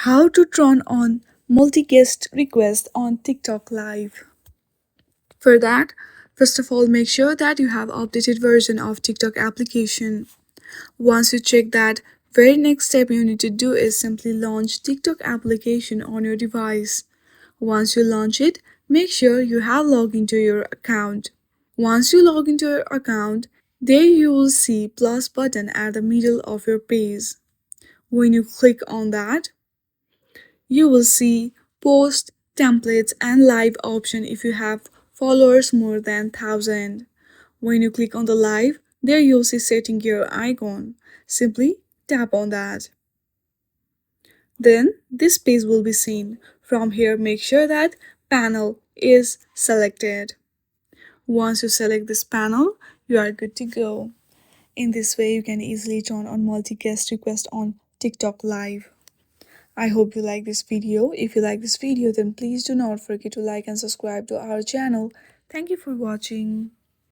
How to turn on multi-guest request on TikTok Live. For that, first of all, make sure that you have updated version of TikTok application. Once you check that, very next step you need to do is simply launch TikTok application on your device. Once you launch it, make sure you have logged into your account. Once you log into your account, there you will see plus button at the middle of your page. When you click on that, you will see post, templates and live option if you have followers more than 1000. When you click on the live, there you'll see setting your icon. Simply tap on that. Then this page will be seen. From here, make sure that panel is selected. Once you select this panel, you are good to go. In this way, you can easily turn on multi-guest request on TikTok Live. I hope you like this video. If you like this video, then please do not forget to like and subscribe to our channel. Thank you for watching.